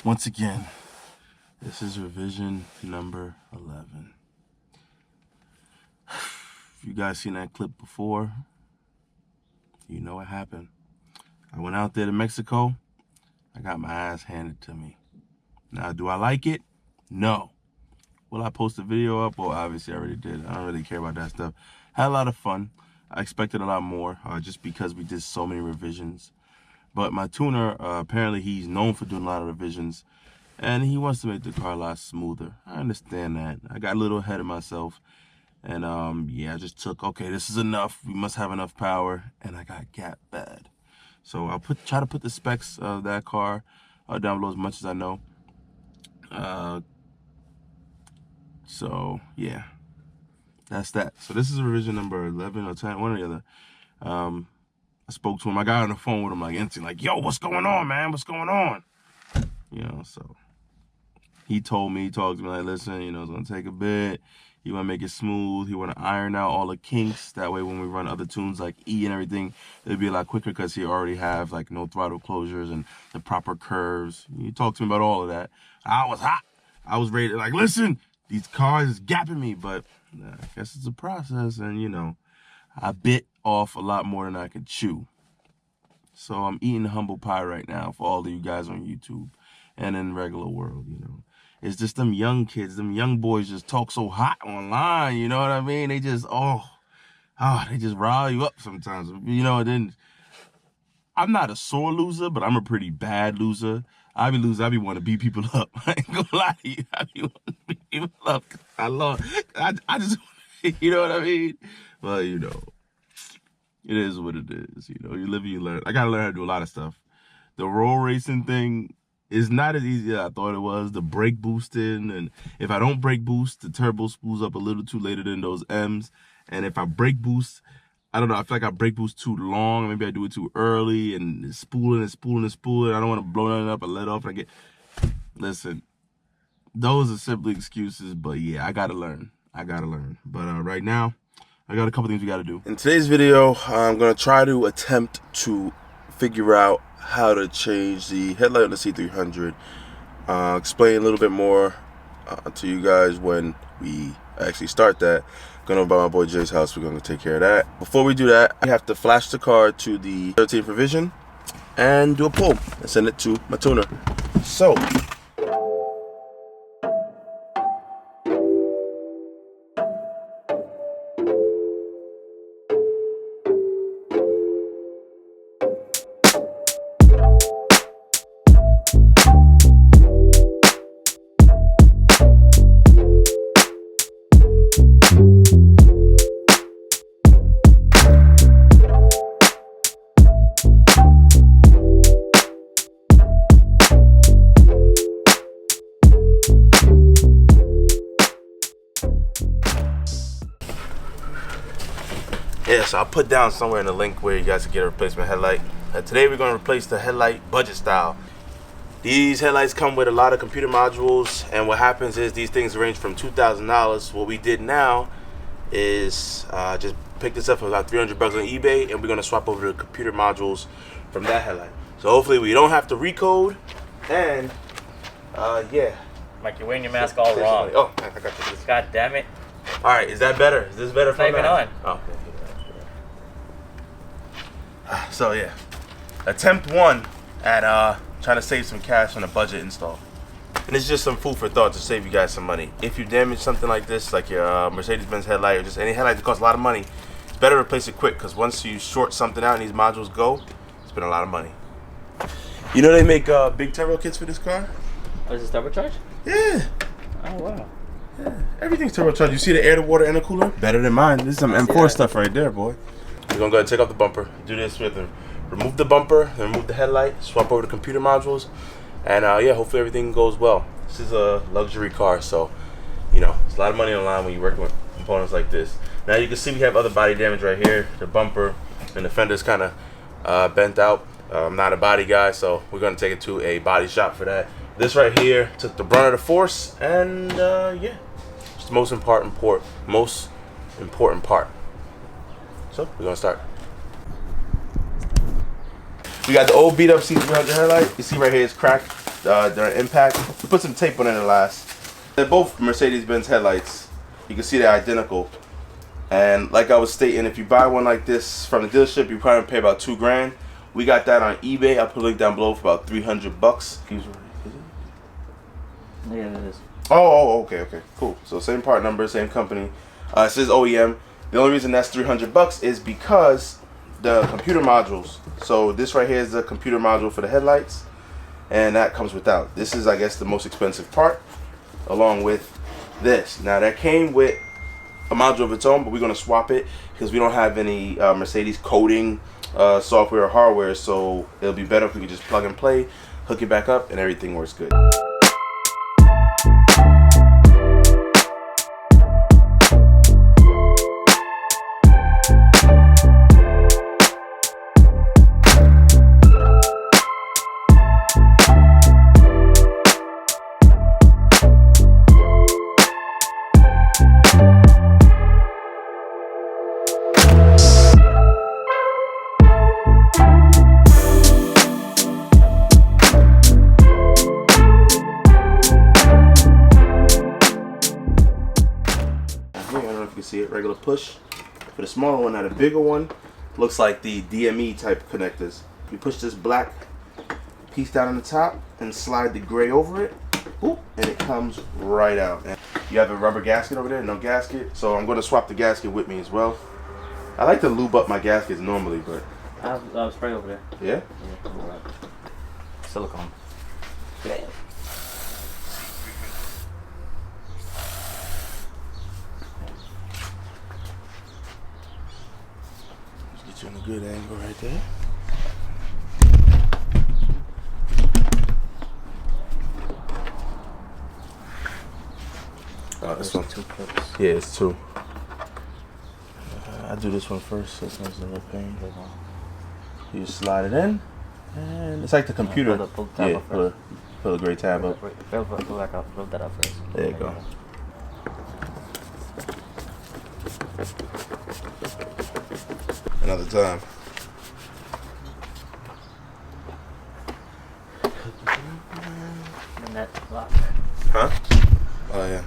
Once again, this is revision number 11. If you guys seen that clip before, you know what happened. I went out there to Mexico. I got my ass handed to me. Now, do I like it? No. Will I post a video up? Well, obviously I already did. I don't really care about that stuff. Had a lot of fun. I expected a lot more just because we did so many revisions. But my tuner, apparently he's known for doing a lot of revisions. And he wants to make the car a lot smoother. I understand that. I got a little ahead of myself. And yeah, I just took, okay, this is enough. We must have enough power. And I got gap bad. So I'll try to put the specs of that car down below as much as I know. So yeah, that's that. So this is revision number 11 or 10, one or the other. I spoke to him. I got on the phone with him like instantly, like, yo, what's going on, man? What's going on? You know, so he talked to me like, listen, you know, it's gonna take a bit. He wanna make it smooth. He wanna iron out all the kinks. That way when we run other tunes like E and everything, it'll be a lot quicker because he already have like no throttle closures and the proper curves. He talked to me about all of that. I was hot. I was ready to like, listen, these cars is gapping me, but I guess it's a process, and you know, I bit off a lot more than I could chew. So I'm eating humble pie right now for all of you guys on YouTube and in regular world, you know. It's just them young kids, them young boys just talk so hot online, you know what I mean? They just, they just rile you up sometimes, you know. And then I'm not a sore loser, but I'm a pretty bad loser. I be wanting to beat people up. I ain't gonna lie to you. I be wanting to beat people up. I just, you know what I mean? Well, you know, it is what it is. You know, you live and you learn. I gotta learn how to do a lot of stuff. The roll racing thing is not as easy as I thought it was. The brake boosting, and if I don't brake boost, the turbo spools up a little too later than those M's. And if I brake boost, I don't know, I feel like I brake boost too long. Maybe I do it too early, and it's spooling and spooling and spooling. I don't want to blow nothing up and let off. Listen, those are simply excuses, but yeah, I gotta learn. But right now, I got a couple things we gotta do. In today's video, I'm gonna try to attempt to figure out how to change the headlight on the C300. Explain a little bit more to you guys when we actually start that. Going over by my boy Jay's house. We're going to take care of that. Before we do that, we have to flash the car to the 13th revision and do a pull and send it to my tuner. So yeah, so I'll put down somewhere in the link where you guys can get a replacement headlight. Today we're going to replace the headlight budget style. These headlights come with a lot of computer modules, and what happens is these things range from $2,000. What we did now is just pick this up for about 300 bucks on eBay, and we're going to swap over the computer modules from that headlight. So hopefully we don't have to recode, and yeah. Mike, you're wearing your mask all wrong. Oh, I got you. God damn it. All right, is that better? Is this better? It's not even on. Oh, okay. So yeah, attempt one at trying to save some cash on a budget install. And it's just some food for thought to save you guys some money. If you damage something like this, like your Mercedes-Benz headlight or just any headlight that costs a lot of money, it's better to replace it quick, because once you short something out and these modules go, it's been a lot of money. You know they make big turbo kits for this car? Oh, is this turbocharged? Yeah. Oh, wow. Yeah, everything's turbocharged. You see the air, the water, and the cooler? Better than mine. This is some M4 stuff right there, boy. We're gonna go ahead and take off the bumper. Do this with them. Remove the bumper, then remove the headlight, swap over the computer modules, and yeah, hopefully everything goes well. This is a luxury car, so you know, it's a lot of money on the line when you're working with components like this. Now you can see we have other body damage right here. The bumper and the fender's kind of bent out. I'm not a body guy, so we're gonna take it to a body shop for that. This right here took the brunt of the force, and yeah, it's the most important part. So we're gonna start. We got the old beat up C300 headlight. You see right here it's cracked. their impact. We put some tape on it last. They're both Mercedes-Benz headlights. You can see they're identical. And like I was stating, if you buy one like this from the dealership, you probably pay about $2 grand. We got that on eBay. I'll put a link down below for about $300. Yeah, it is. Oh, okay, cool. So same part number, same company. It says OEM. The only reason that's $300 is because the computer modules. So this right here is the computer module for the headlights, and that comes without. This is, I guess, the most expensive part, along with this. Now that came with a module of its own, but we're gonna swap it because we don't have any Mercedes coding software or hardware. So it'll be better if we could just plug and play, hook it back up, and everything works good. See it, regular push. For the smaller one, now the bigger one looks like the DME type connectors. You push this black piece down on the top and slide the gray over it, and it comes right out. And you have a rubber gasket over there, no gasket, so I'm going to swap the gasket with me as well. I like to lube up my gaskets normally, but I have spray over there. Yeah? Yeah, right. Silicone. Damn. Get you in a good angle right there. Oh, this one. 2 clips. Yeah, it's 2. I do this one first. This one's a little pain. You slide it in, and it's like the computer. Pull the tab up first. Pull the gray tab up. Pull that up first. There you go. Another time. And that lock. Huh? Oh yeah.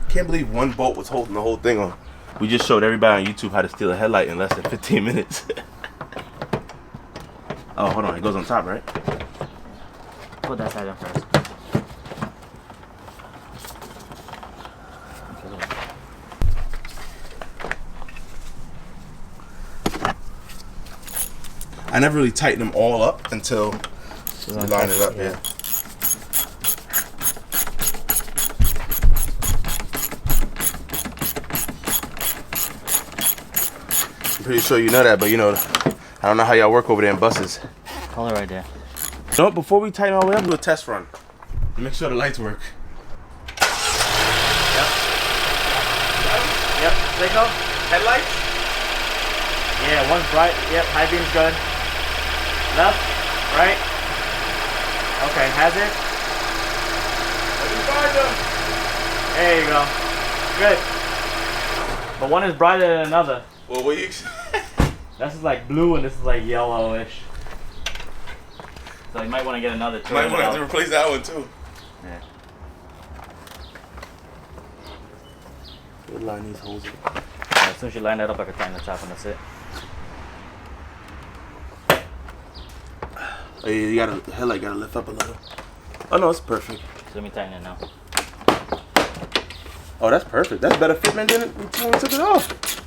Can't believe one bolt was holding the whole thing on. We just showed everybody on YouTube how to steal a headlight in less than 15 minutes. Oh, hold on. It goes on top, right? Put that side in first. I never really tighten them all up until you line it up, yeah. I'm pretty sure you know that, but you know, I don't know how y'all work over there in buses. Hold it right there. No, before we tighten all the way up, do a test run. Make sure the lights work. Yep, signal. Headlights? Yeah, one's bright. Yep, high beam's good. Left, right. Okay, hazard. There you go. Good. But one is brighter than another. Well, what you? This is like blue and this is like yellowish. So you might want to get another. Might want to have to replace that one too. Yeah. We'll line these holes up. As soon as you line that up, I can tighten the top and that's it. Oh, yeah, you gotta, the headlight gotta lift up a little. Oh no, it's perfect. So let me tighten it now. Oh, that's perfect. That's better fitment than it when we took it off.